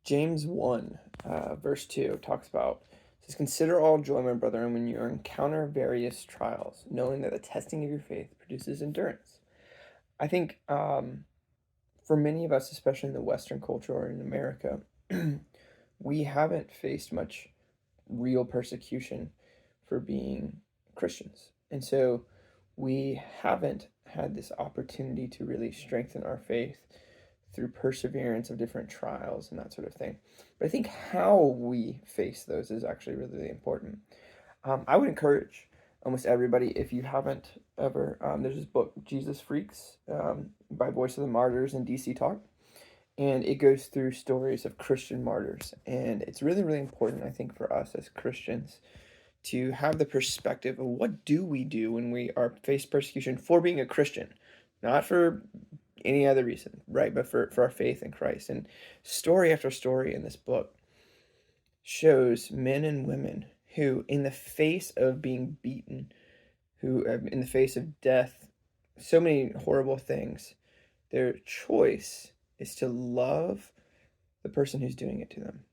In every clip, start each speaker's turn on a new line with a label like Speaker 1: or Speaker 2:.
Speaker 1: James 1, verse 2 talks about, says, "Consider all joy, my brethren, when you encounter various trials, knowing that the testing of your faith produces endurance." I think for many of us, especially in the Western culture or in America, we haven't faced much real persecution for being Christians. And so we haven't had this opportunity to really strengthen our faith through perseverance of different trials and that sort of thing. But I think how we face those is actually really important. I would encourage almost everybody, if you haven't ever, there's this book, Jesus Freaks, by Voice of the Martyrs and DC Talk. And it goes through stories of Christian martyrs. And it's really, really important, I think, for us as Christians to have the perspective of what do we do when we are faced persecution for being a Christian, not for any other reason, right? But for our faith in Christ. And story after story in this book shows men and women who, in the face of being beaten, who, in the face of death, so many horrible things, their choice is to love the person who's doing it to them,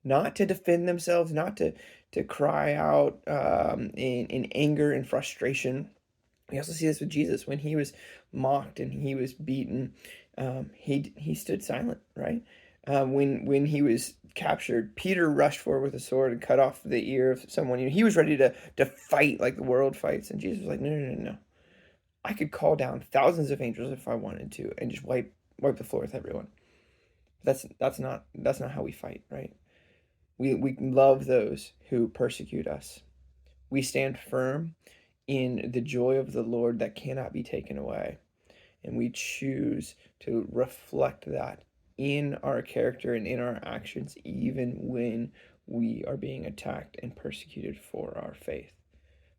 Speaker 1: not to defend themselves, not to cry out in anger and frustration. We also see this with Jesus when he was mocked and he was beaten. He stood silent, right? When he was captured, Peter rushed forward with a sword and cut off the ear of someone. He was ready to fight like the world fights, and Jesus was like, no, no, no, no. I could call down thousands of angels if I wanted to, and just wipe the floor with everyone. That's not how we fight, right? We love those who persecute us. We stand firm in the joy of the Lord that cannot be taken away. And we choose to reflect that in our character and in our actions, even when we are being attacked and persecuted for our faith.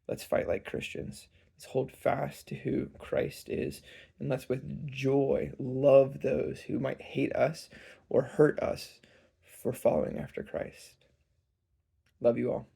Speaker 1: Let's fight like Christians. Let's hold fast to who Christ is. And let's, with joy, love those who might hate us or hurt us for following after Christ. Love you all.